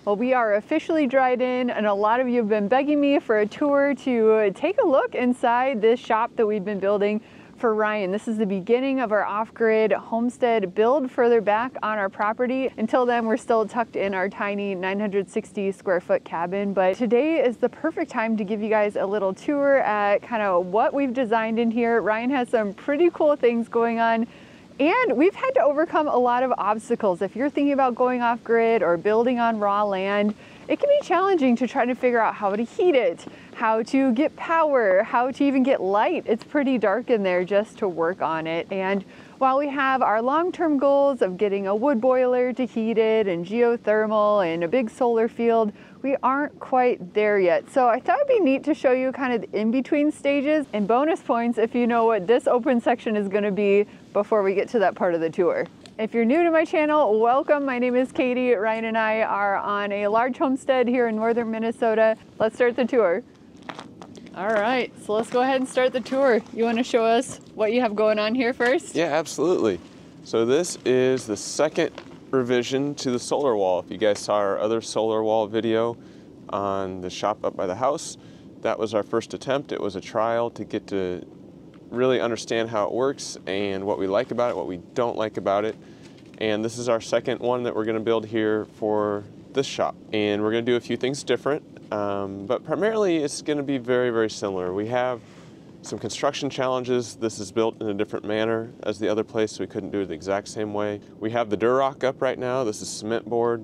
Well, we are officially dried in, and a lot of you have been begging me for a tour to take a look inside this shop that we've been building for Ryan. This is the beginning of our off-grid homestead build further back on our property. Until then, we're still tucked in our tiny 960 square foot cabin, but today is the perfect time to give you guys a little tour at kind of what we've designed in here. Ryan has some pretty cool things going on, and we've had to overcome a lot of obstacles. If you're thinking about going off-grid or building on raw land, it can be challenging to try to figure out how to heat it, how to get power, how to even get light. It's pretty dark in there just to work on it. And while we have our long-term goals of getting a wood boiler to heat it and geothermal and a big solar field, we aren't quite there yet. So I thought it'd be neat to show you kind of the in-between stages and bonus points if you know what this open section is gonna be before we get to that part of the tour. If you're new to my channel, welcome. My name is Katie. Ryan and I are on a large homestead here in northern Minnesota. Let's start the tour. All right, so let's go ahead and start the tour. You want to show us what you have going on here first? Yeah, absolutely. So this is the second revision to the solar wall. If you guys saw our other solar wall video on the shop up by the house, that was our first attempt. It was a trial to get to really understand how it works and what we like about it, what we don't like about it. And this is our second one that we're going to build here for this shop. And we're going to do a few things different, but primarily it's going to be very, very similar. We have some construction challenges. This is built in a different manner as the other place, so we couldn't do it the exact same way. We have the Durock up right now. This is cement board.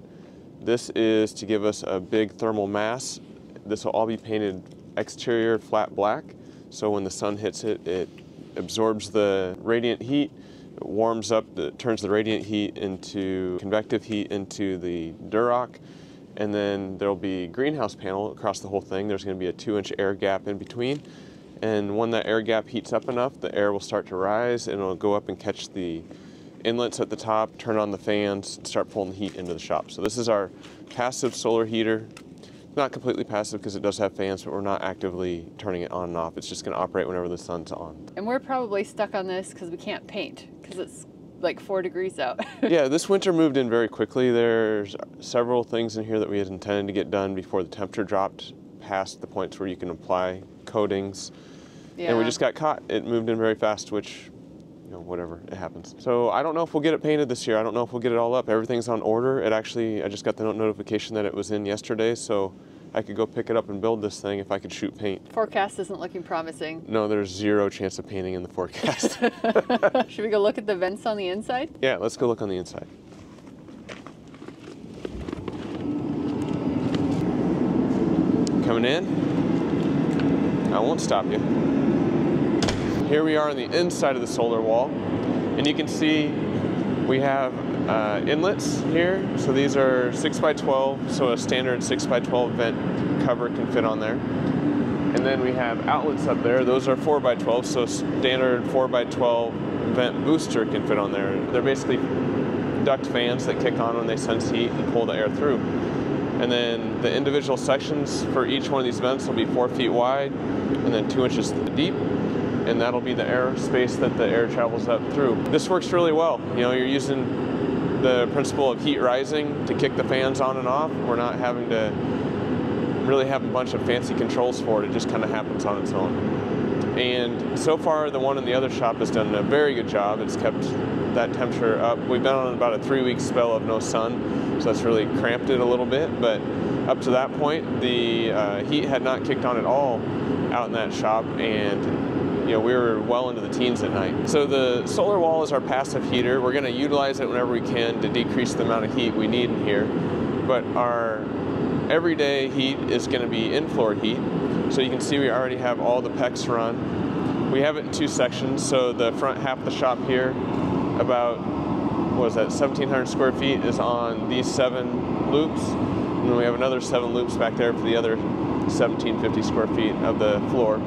This is to give us a big thermal mass. This will all be painted exterior flat black. So when the sun hits it, it absorbs the radiant heat, it warms up, it turns the radiant heat into convective heat into the Durock, and then there'll be greenhouse panel across the whole thing. There's going to be a 2-inch air gap in between, and when that air gap heats up enough, the air will start to rise and it'll go up and catch the inlets at the top, turn on the fans, and start pulling the heat into the shop. So this is our passive solar heater. Not completely passive because it does have fans, but we're not actively turning it on and off. It's just going to operate whenever the sun's on. And we're probably stuck on this because we can't paint because it's like 4 degrees out. Yeah, this winter moved in very quickly. There's several things in here that we had intended to get done before the temperature dropped past the points where you can apply coatings. Yeah. And we just got caught. It moved in very fast, which, you know, whatever, it happens. So I don't know if we'll get it painted this year. I don't know if we'll get it all up. Everything's on order. It actually, I just got the notification that it was in yesterday, so I could go pick it up and build this thing if I could shoot paint. Forecast isn't looking promising. No, there's 0 chance of painting in the forecast. Should we go look at the vents on the inside? Yeah, let's go look on the inside. Coming in? I won't stop you. Here we are on the inside of the solar wall, and you can see we have inlets here. So these are 6x12, so a standard 6x12 vent cover can fit on there. And then we have outlets up there. Those are 4x12, so standard 4x12 vent booster can fit on there. They're basically duct fans that kick on when they sense heat and pull the air through. And then the individual sections for each one of these vents will be 4 feet wide and then 2 inches deep. And that'll be the air space that the air travels up through. This works really well. You know, you're using the principle of heat rising to kick the fans on and off. We're not having to really have a bunch of fancy controls for it. It just kind of happens on its own. And so far, the one in the other shop has done a very good job. It's kept that temperature up. We've been on about a 3-week spell of no sun, so that's really cramped it a little bit. But up to that point, the heat had not kicked on at all out in that shop, and you know, we were well into the teens at night. So the solar wall is our passive heater. We're going to utilize it whenever we can to decrease the amount of heat we need in here. But our everyday heat is going to be in-floor heat. So you can see we already have all the PEX run. We have it in 2 sections. So the front half of the shop here, about, what is that, 1,700 square feet is on these 7 loops. And then we have another 7 loops back there for the other 1,750 square feet of the floor.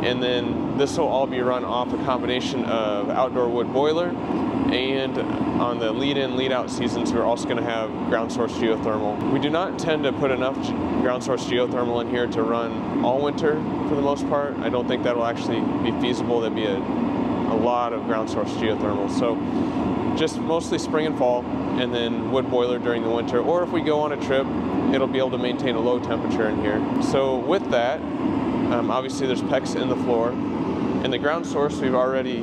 And then this will all be run off a combination of outdoor wood boiler, and on the lead-in, lead-out seasons, we're also going to have ground source geothermal. We do not intend to put enough ground source geothermal in here to run all winter for the most part. I don't think that'll actually be feasible. There'd be a lot of ground source geothermal. So just mostly spring and fall, and then wood boiler during the winter. Or if we go on a trip, it'll be able to maintain a low temperature in here. So with that, obviously there's PEX in the floor. And the ground source, we've already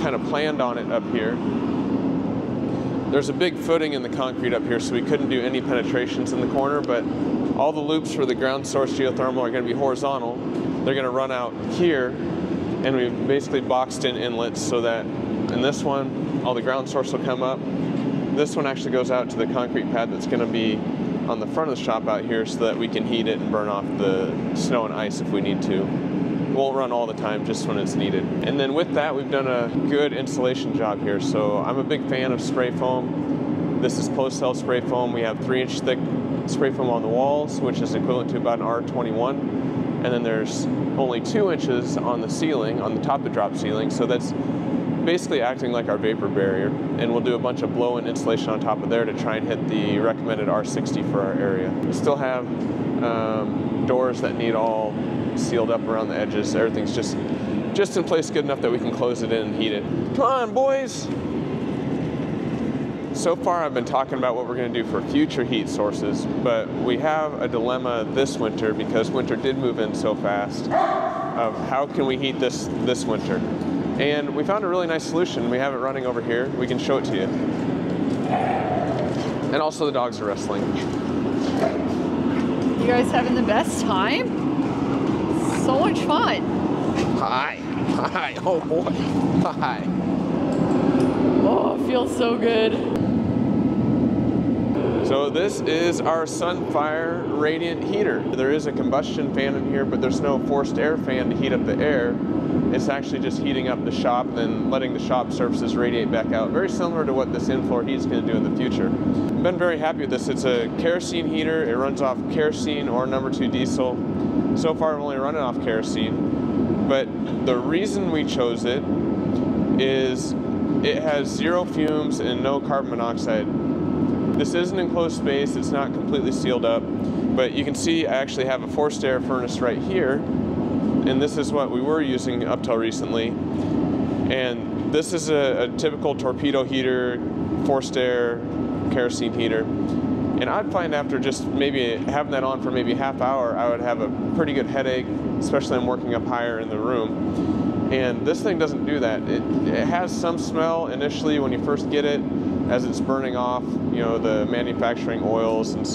kind of planned on it up here. There's a big footing in the concrete up here, so we couldn't do any penetrations in the corner, but all the loops for the ground source geothermal are going to be horizontal. They're going to run out here, and we've basically boxed in inlets so that in this one, all the ground source will come up. This one actually goes out to the concrete pad that's going to be on the front of the shop out here so that we can heat it and burn off the snow and ice if we need to. It won't run all the time, just when it's needed. And then with that, we've done a good insulation job here. So I'm a big fan of spray foam. This is closed cell spray foam. We have 3-inch thick spray foam on the walls, which is equivalent to about an R21. And then there's only 2 inches on the ceiling, on the top of the drop ceiling. So that's basically acting like our vapor barrier. And we'll do a bunch of blow-in insulation on top of there to try and hit the recommended R60 for our area. We still have doors that need all sealed up around the edges. Everything's just in place good enough that we can close it in and heat it. Come on, boys! So far I've been talking about what we're going to do for future heat sources, but we have a dilemma this winter because winter did move in so fast of how can we heat this winter. And we found a really nice solution. We have it running over here. We can show it to you. And also the dogs are wrestling. You guys having the best time? So much fun. Hi. Hi. Oh boy. Hi. Oh, it feels so good. So this is our Sunfire radiant heater. There is a combustion fan in here, but there's no forced air fan to heat up the air. It's actually just heating up the shop and then letting the shop surfaces radiate back out. Very similar to what this in-floor heat is going to do in the future. I've been very happy with this. It's a kerosene heater. It runs off kerosene or number 2 diesel. So far I'm only running off kerosene, but the reason we chose it is it has 0 fumes and no carbon monoxide. This is an enclosed space, it's not completely sealed up, but you can see I actually have a forced air furnace right here, and this is what we were using up till recently. And this is a typical torpedo heater, forced air, kerosene heater. And I'd find after just maybe having that on for maybe half hour, I would have a pretty good headache, especially I'm working up higher in the room. And this thing doesn't do that. It has some smell initially when you first get it, as it's burning off, you know, the manufacturing oils and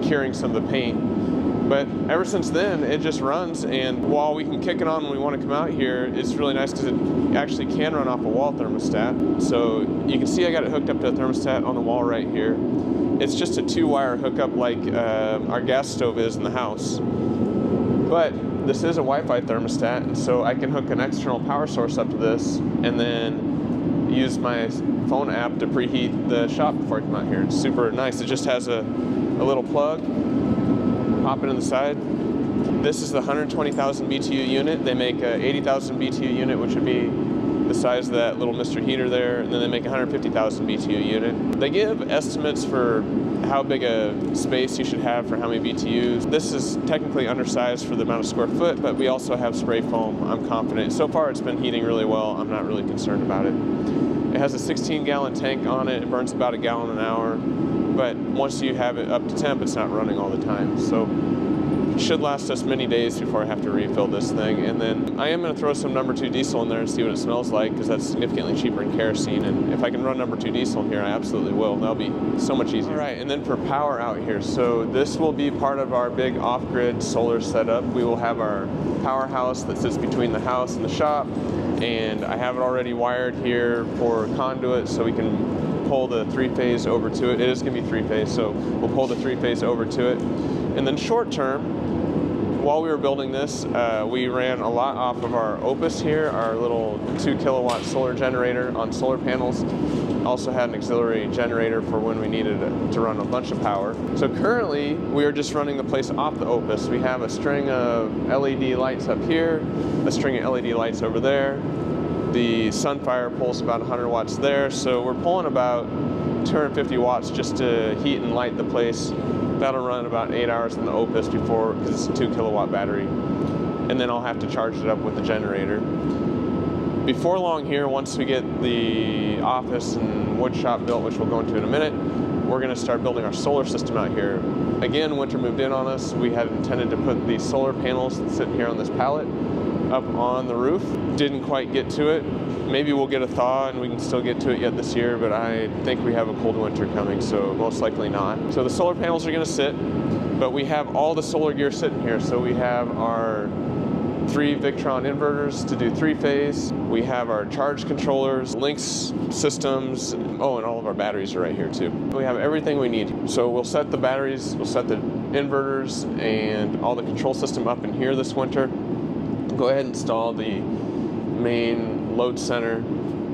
curing some of the paint. But ever since then, it just runs, and while we can kick it on when we want to come out here, it's really nice because it actually can run off a wall thermostat. So you can see I got it hooked up to a thermostat on the wall right here. It's just a 2-wire hookup like our gas stove is in the house. But this is a Wi-Fi thermostat, and so I can hook an external power source up to this and then use my phone app to preheat the shop before I come out here. It's super nice. It just has a little plug, pop it in the side. This is the 120,000 BTU unit. They make a 80,000 BTU unit, which would be the size of that little Mr. Heater there, and then they make a 150,000 BTU unit. They give estimates for how big a space you should have for how many BTUs. This is technically undersized for the amount of square foot, but we also have spray foam. I'm confident. So far it's been heating really well. I'm not really concerned about it. It has a 16-gallon tank on it. It burns about 1 gallon an hour, but once you have it up to temp, it's not running all the time. So it should last us many days before I have to refill this thing. And then I am going to throw some number 2 diesel in there and see what it smells like, because that's significantly cheaper than kerosene. And if I can run number 2 diesel in here, I absolutely will. That'll be so much easier. All right, and then for power out here. So this will be part of our big off-grid solar setup. We will have our powerhouse that sits between the house and the shop. And I have it already wired here for conduit so we can pull the 3-phase over to it. It is going to be 3-phase, so we'll pull the 3-phase over to it. And then short term, while we were building this, we ran a lot off of our Opus here, our little 2-kilowatt solar generator on solar panels. Also had an auxiliary generator for when we needed to run a bunch of power. So currently, we are just running the place off the Opus. We have a string of LED lights up here, a string of LED lights over there. The Sunfire pulls about 100 watts there, so we're pulling about 250 watts just to heat and light the place. That'll run about 8 hours in the Opus before, because it's a 2-kilowatt battery. And then I'll have to charge it up with the generator. before long here, once we get the office and wood shop built, which we'll go into in a minute, we're going to start building our solar system out here. Again, winter moved in on us. We had intended to put these solar panels sitting here on this pallet up on the roof. Didn't quite get to it. Maybe we'll get a thaw and we can still get to it yet this year, but I think we have a cold winter coming, so most likely not. So the solar panels are going to sit, but we have all the solar gear sitting here. So we have our 3 Victron inverters to do 3-phase. We have our charge controllers, links systems. Oh, and all of our batteries are right here too. We have everything we need. So we'll set the batteries, we'll set the inverters and all the control system up in here this winter. Go ahead and install the main load center,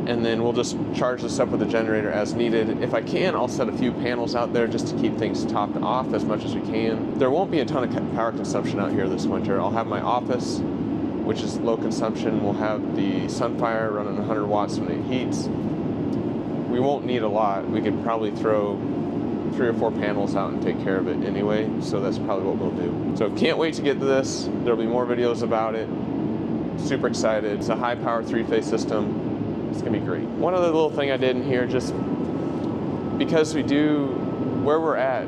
and then we'll just charge this up with the generator as needed. If I can, I'll set a few panels out there just to keep things topped off as much as we can. There won't be a ton of power consumption out here this winter. I'll have my office, which is low consumption. We'll have the Sunfire running 100 watts when it heats. We won't need a lot. We could probably throw 3 or 4 panels out and take care of it anyway, so that's probably what we'll do. So can't wait to get to this. There'll be more videos about it. Super excited. It's a high power 3-phase system. It's gonna be great. One other little thing I did in here, just because we do, where we're at,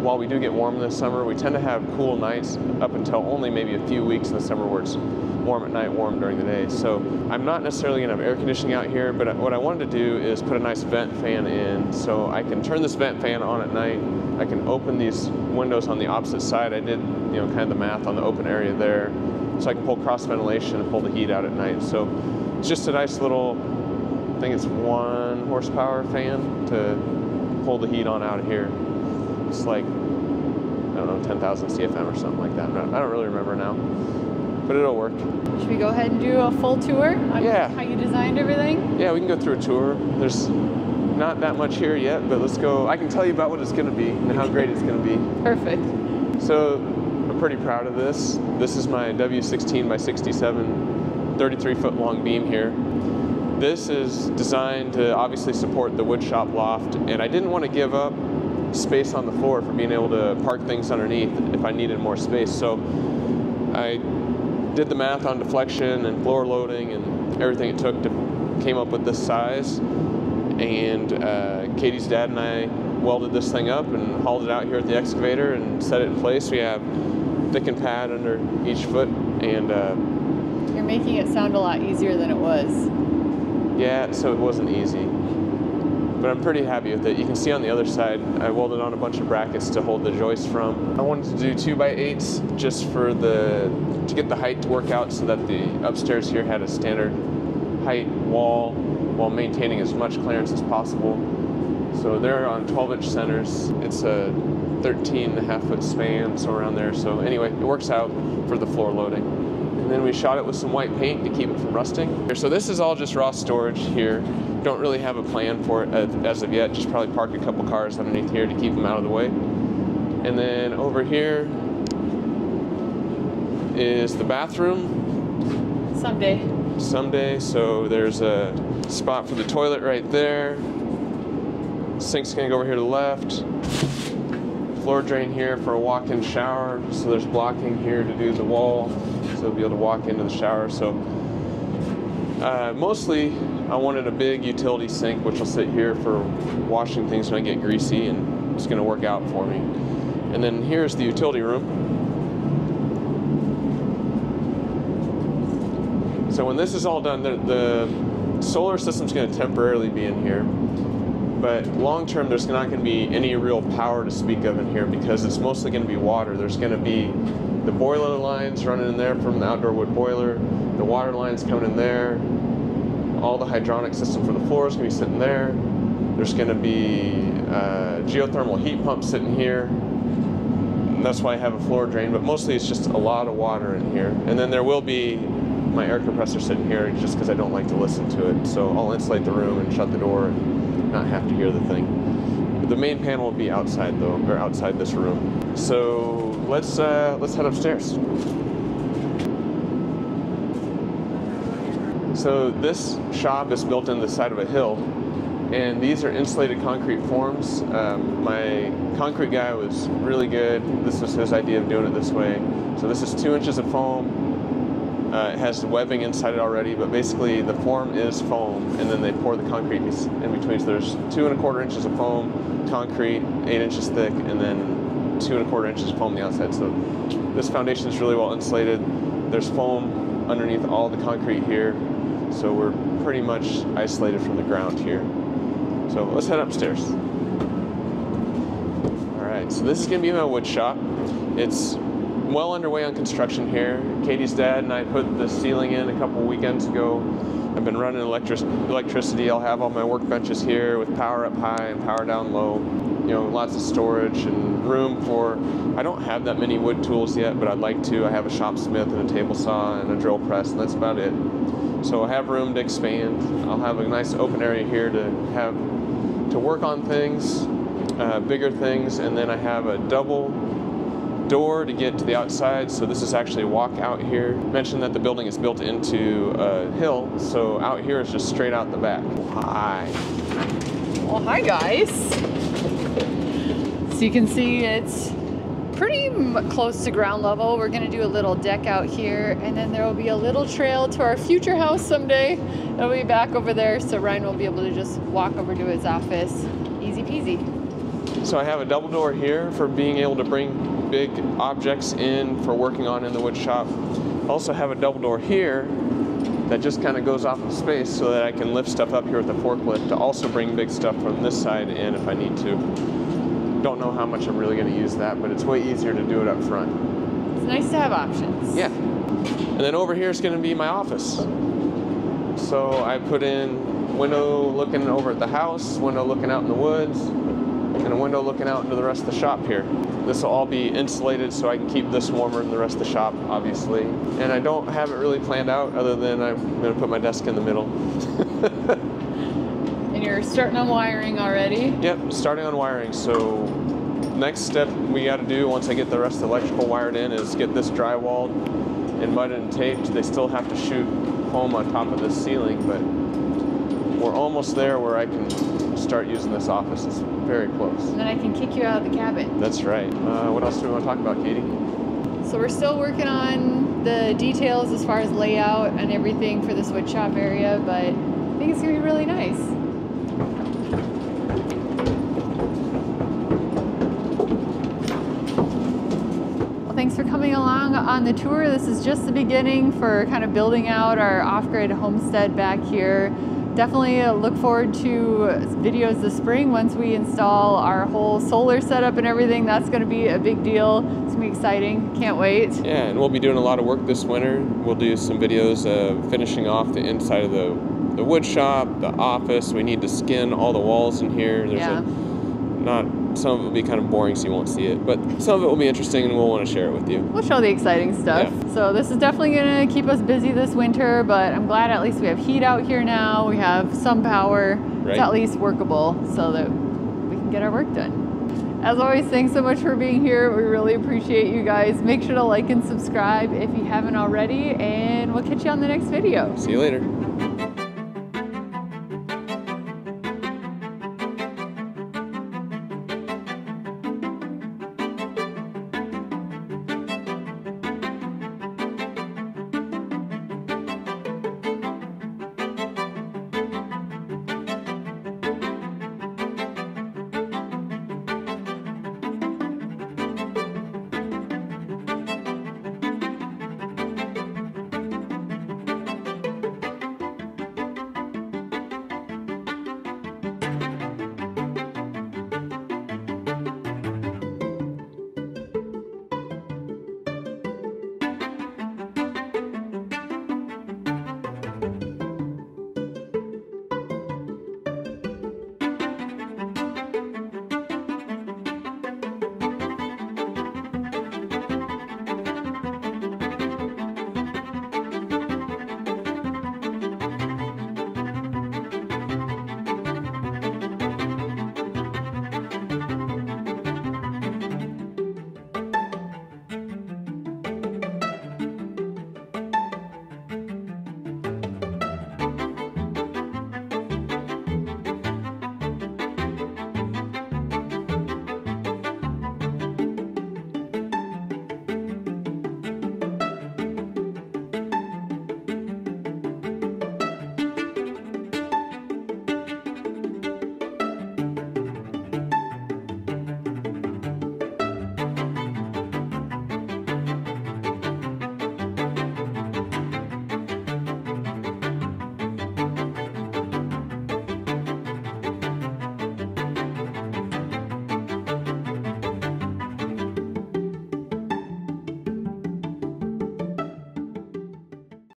while we do get warm this summer, we tend to have cool nights up until only maybe a few weeks in the summer where it's warm at night, warm during the day. So I'm not necessarily gonna have air conditioning out here, but what I wanted to do is put a nice vent fan in so I can turn this vent fan on at night. I can open these windows on the opposite side. I did, kind of the math on the open area there. So I can pull cross ventilation and pull the heat out at night. So it's just a nice little, I think it's 1 horsepower fan to pull the heat on out of here. It's like, I don't know, 10,000 CFM or something like that. I don't really remember now, but it'll work. Should we go ahead and do a full tour on how you designed everything? Yeah, we can go through a tour. There's not that much here yet, but let's go. I can tell you about what it's gonna be and how great it's gonna be. Perfect. So I'm pretty proud of this. This is my W16 by 67 33-foot long beam here. This is designed to obviously support the wood shop loft, and I didn't want to give up space on the floor for being able to park things underneath if I needed more space. So I did the math on deflection and floor loading and everything it took to came up with this size. And Katie's dad and I welded this thing up and hauled it out here at the excavator and set it in place. We have thickened pad under each foot, and you're making it sound a lot easier than it was. Yeah, so it wasn't easy, but I'm pretty happy with it. You can see on the other side, I welded on a bunch of brackets to hold the joist from. I wanted to do 2x8s just to get the height to work out so that the upstairs here had a standard height wall while maintaining as much clearance as possible. So they're on 12-inch centers. It's a 13.5-foot span, so around there. So anyway, it works out for the floor loading. And then we shot it with some white paint to keep it from rusting. So this is all just raw storage here. Don't really have a plan for it as of yet. Just probably park a couple cars underneath here to keep them out of the way. And then over here is the bathroom. Someday. So there's a spot for the toilet right there. Sink's gonna go over here to the left. Floor drain here for a walk-in shower. So there's blocking here to do the wall, so you'll be able to walk into the shower. So mostly I wanted a big utility sink, which will sit here for washing things when I get greasy, and it's gonna work out for me. And then here's the utility room. So when this is all done, the solar system's gonna temporarily be in here. But long term, there's not going to be any real power to speak of in here because it's mostly going to be water. There's going to be the boiler lines running in there from the outdoor wood boiler, the water lines coming in there, all the hydronic system for the floor is going to be sitting there. There's going to be a geothermal heat pump sitting here. And that's why I have a floor drain, but mostly it's just a lot of water in here. And then there will be my air compressor sitting here just because I don't like to listen to it. So I'll insulate the room and shut the door and not have to hear the thing. The main panel will be outside though, or outside this room. So let's head upstairs. So this shop is built in the side of a hill, and these are insulated concrete forms. My concrete guy was really good. This was his idea of doing it this way. So this is 2 inches of foam, It has webbing inside it already, but basically the form is foam, and then they pour the concrete in between. So there's 2 1/4 inches of foam, concrete, 8 inches thick, and then 2 1/4 inches of foam on the outside. So this foundation is really well insulated. There's foam underneath all the concrete here, so we're pretty much isolated from the ground here. So let's head upstairs. All right, so this is gonna be my wood shop. It's well underway on construction here. Katie's dad and I put the ceiling in a couple weekends ago. I've been running electricity. I'll have all my workbenches here with power up high and power down low. You know, lots of storage and room for, I don't have that many wood tools yet, but I'd like to. I have a shop smith and a table saw and a drill press, and that's about it. So I have room to expand. I'll have a nice open area here to work on things, bigger things, and then I have a double door to get to the outside, so this is actually a walk out here. Mentioned that the building is built into a hill, so out here is just straight out the back. Hi. Well, hi guys. So you can see it's pretty close to ground level. We're gonna do a little deck out here, and then there will be a little trail to our future house someday. It'll be back over there, so Ryan will be able to just walk over to his office. Easy peasy. So I have a double door here for being able to bring big objects in for working on in the wood shop. I also have a double door here that just kind of goes off of space so that I can lift stuff up here with the forklift to also bring big stuff from this side in if I need to. Don't know how much I'm really going to use that, but it's way easier to do it up front. It's nice to have options. Yeah. And then over here is going to be my office. So I put in window looking over at the house, window looking out in the woods, and a window looking out into the rest of the shop here. This will all be insulated so I can keep this warmer than the rest of the shop, obviously. And I don't have it really planned out other than I'm going to put my desk in the middle. And you're starting on wiring already? Yep, starting on wiring. So next step we got to do once I get the rest of the electrical wired in is get this drywalled and mudded and taped. They still have to shoot foam on top of this ceiling, but we're almost there where I can start using this office. It's very close. And then I can kick you out of the cabin. That's right. What else do we want to talk about, Katie? So we're still working on the details as far as layout and everything for this wood shop area, but I think it's going to be really nice. Well, thanks for coming along on the tour. This is just the beginning for kind of building out our off-grid homestead back here. Definitely look forward to videos this spring once we install our whole solar setup and everything. That's going to be a big deal. It's going to be exciting. Can't wait. Yeah, and we'll be doing a lot of work this winter. We'll do some videos of finishing off the inside of the wood shop, the office. We need to skin all the walls in here. There's some of it will be kind of boring, so you won't see it, but some of it will be interesting and we'll want to share it with you. We'll show the exciting stuff. Yeah. So this is definitely going to keep us busy this winter, but I'm glad at least we have heat out here now. We have some power. Right. It's at least workable so that we can get our work done. As always, thanks so much for being here. We really appreciate you guys. Make sure to like and subscribe if you haven't already, and we'll catch you on the next video. See you later.